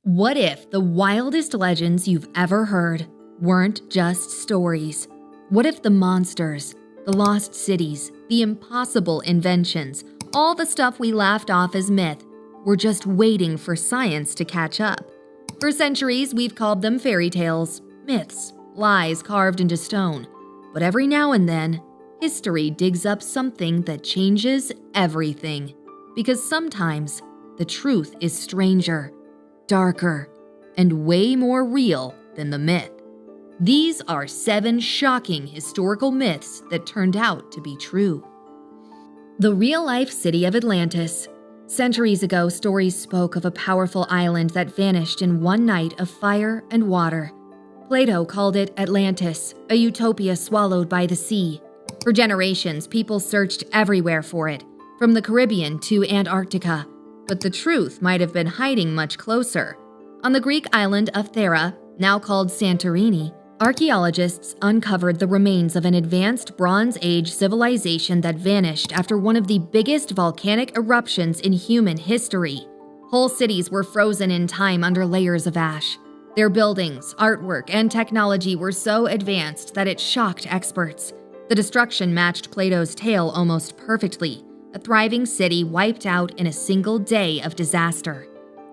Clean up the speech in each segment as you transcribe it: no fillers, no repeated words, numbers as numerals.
What if the wildest legends you've ever heard weren't just stories? What if the monsters, the lost cities, the impossible inventions, all the stuff we laughed off as myth, were just waiting for science to catch up? For centuries, we've called them fairy tales, myths, lies carved into stone. But every now and then, history digs up something that changes everything. Because sometimes, the truth is stranger, darker, and way more real than the myth. These are 7 shocking historical myths that turned out to be true. The real-life city of Atlantis. Centuries ago, stories spoke of a powerful island that vanished in one night of fire and water. Plato called it Atlantis, a utopia swallowed by the sea. For generations, people searched everywhere for it, from the Caribbean to Antarctica. But the truth might have been hiding much closer. On the Greek island of Thera, now called Santorini, archaeologists uncovered the remains of an advanced Bronze Age civilization that vanished after one of the biggest volcanic eruptions in human history. Whole cities were frozen in time under layers of ash. Their buildings, artwork, and technology were so advanced that it shocked experts. The destruction matched Plato's tale almost perfectly. A thriving city wiped out in a single day of disaster.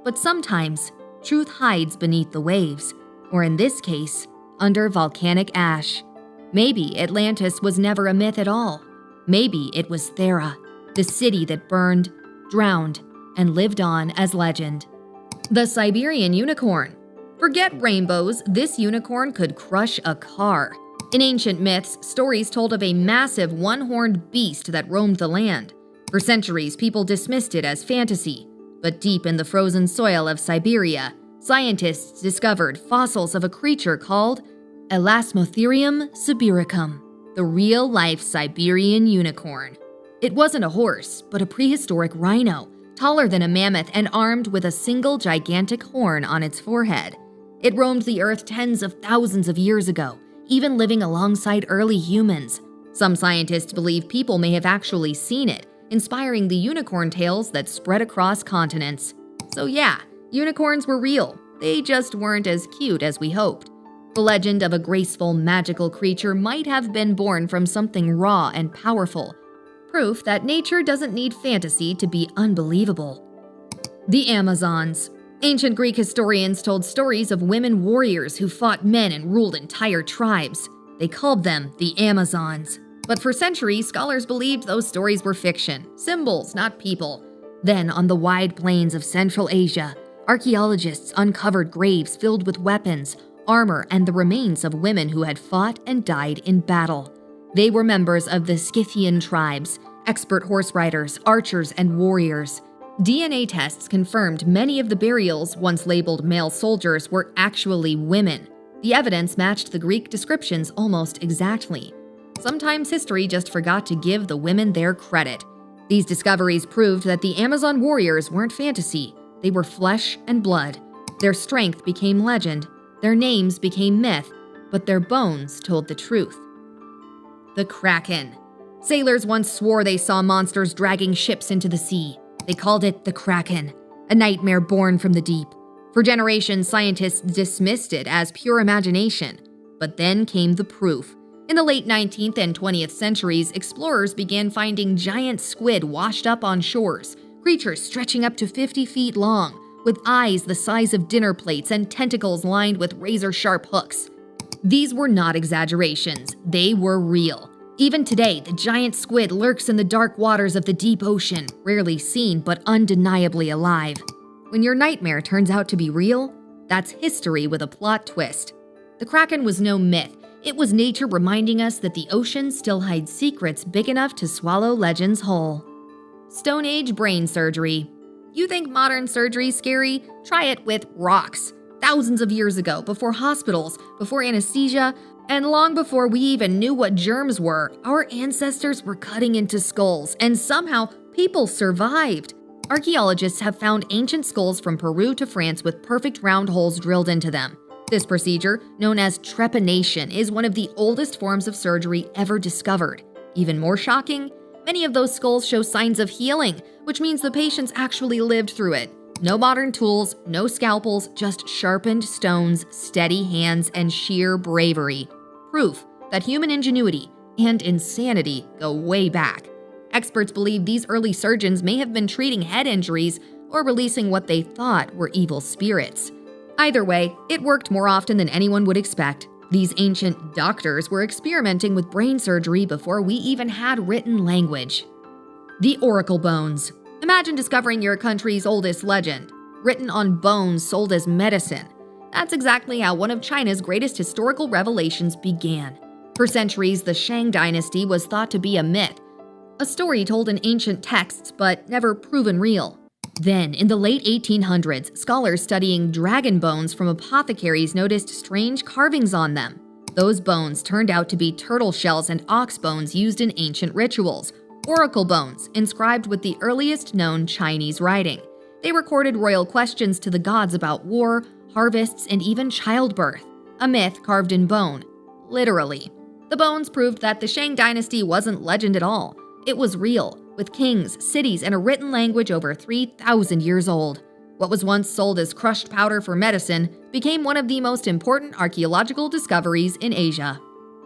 But sometimes, truth hides beneath the waves, or in this case, under volcanic ash. Maybe Atlantis was never a myth at all. Maybe it was Thera, the city that burned, drowned, and lived on as legend. The Siberian unicorn. Forget rainbows, this unicorn could crush a car. In ancient myths, stories told of a massive one-horned beast that roamed the land. For centuries, people dismissed it as fantasy. But deep in the frozen soil of Siberia, scientists discovered fossils of a creature called Elasmotherium sibiricum, the real-life Siberian unicorn. It wasn't a horse, but a prehistoric rhino, taller than a mammoth and armed with a single gigantic horn on its forehead. It roamed the earth tens of thousands of years ago, even living alongside early humans. Some scientists believe people may have actually seen it, inspiring the unicorn tales that spread across continents. So yeah, unicorns were real. They just weren't as cute as we hoped. The legend of a graceful, magical creature might have been born from something raw and powerful. Proof that nature doesn't need fantasy to be unbelievable. The Amazons. Ancient Greek historians told stories of women warriors who fought men and ruled entire tribes. They called them the Amazons. But for centuries, scholars believed those stories were fiction, symbols, not people. Then, on the wide plains of Central Asia, archaeologists uncovered graves filled with weapons, armor, and the remains of women who had fought and died in battle. They were members of the Scythian tribes, expert horse riders, archers, and warriors. DNA tests confirmed many of the burials, once labeled male soldiers, were actually women. The evidence matched the Greek descriptions almost exactly. Sometimes history just forgot to give the women their credit. These discoveries proved that the Amazon warriors weren't fantasy. They were flesh and blood. Their strength became legend. Their names became myth. But their bones told the truth. The Kraken. Sailors once swore they saw monsters dragging ships into the sea. They called it the Kraken, a nightmare born from the deep. For generations, scientists dismissed it as pure imagination. But then came the proof. In the late 19th and 20th centuries, explorers began finding giant squid washed up on shores, creatures stretching up to 50 feet long, with eyes the size of dinner plates and tentacles lined with razor-sharp hooks. These were not exaggerations, they were real. Even today, the giant squid lurks in the dark waters of the deep ocean, rarely seen but undeniably alive. When your nightmare turns out to be real, that's history with a plot twist. The Kraken was no myth. It was nature reminding us that the ocean still hides secrets big enough to swallow legends whole. Stone Age brain surgery. You think modern surgery's scary? Try it with rocks. Thousands of years ago, before hospitals, before anesthesia, and long before we even knew what germs were, our ancestors were cutting into skulls, and somehow people survived. Archaeologists have found ancient skulls from Peru to France with perfect round holes drilled into them. This procedure, known as trepanation, is one of the oldest forms of surgery ever discovered. Even more shocking, many of those skulls show signs of healing, which means the patients actually lived through it. No modern tools, no scalpels, just sharpened stones, steady hands, and sheer bravery. Proof that human ingenuity and insanity go way back. Experts believe these early surgeons may have been treating head injuries or releasing what they thought were evil spirits. Either way, it worked more often than anyone would expect. These ancient doctors were experimenting with brain surgery before we even had written language. The Oracle Bones. Imagine discovering your country's oldest legend, written on bones sold as medicine. That's exactly how one of China's greatest historical revelations began. For centuries, the Shang Dynasty was thought to be a myth, a story told in ancient texts but never proven real. Then, in the late 1800s, scholars studying dragon bones from apothecaries noticed strange carvings on them. Those bones turned out to be turtle shells and ox bones used in ancient rituals. Oracle bones, inscribed with the earliest known Chinese writing. They recorded royal questions to the gods about war, harvests, and even childbirth. A myth carved in bone. Literally. The bones proved that the Shang Dynasty wasn't legend at all. It was real, with kings, cities, and a written language over 3,000 years old. What was once sold as crushed powder for medicine became one of the most important archaeological discoveries in Asia.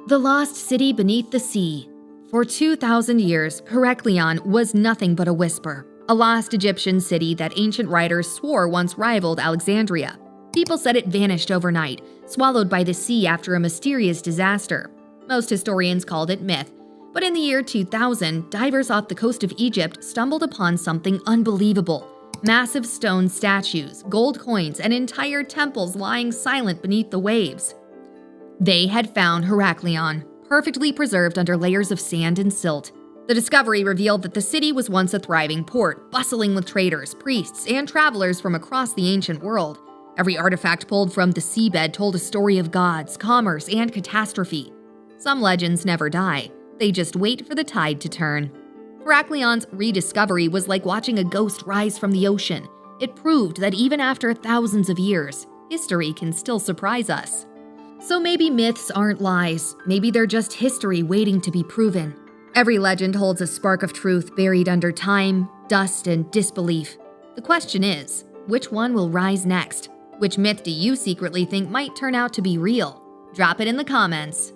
The Lost City Beneath the Sea. For 2,000 years, Heracleion was nothing but a whisper, a lost Egyptian city that ancient writers swore once rivaled Alexandria. People said it vanished overnight, swallowed by the sea after a mysterious disaster. Most historians called it myth, but in the year 2000, divers off the coast of Egypt stumbled upon something unbelievable. Massive stone statues, gold coins, and entire temples lying silent beneath the waves. They had found Heracleion, perfectly preserved under layers of sand and silt. The discovery revealed that the city was once a thriving port, bustling with traders, priests, and travelers from across the ancient world. Every artifact pulled from the seabed told a story of gods, commerce, and catastrophe. Some legends never die. They just wait for the tide to turn. Heracleon's rediscovery was like watching a ghost rise from the ocean. It proved that even after thousands of years, history can still surprise us. So maybe myths aren't lies. Maybe they're just history waiting to be proven. Every legend holds a spark of truth buried under time, dust, and disbelief. The question is, which one will rise next? Which myth do you secretly think might turn out to be real? Drop it in the comments.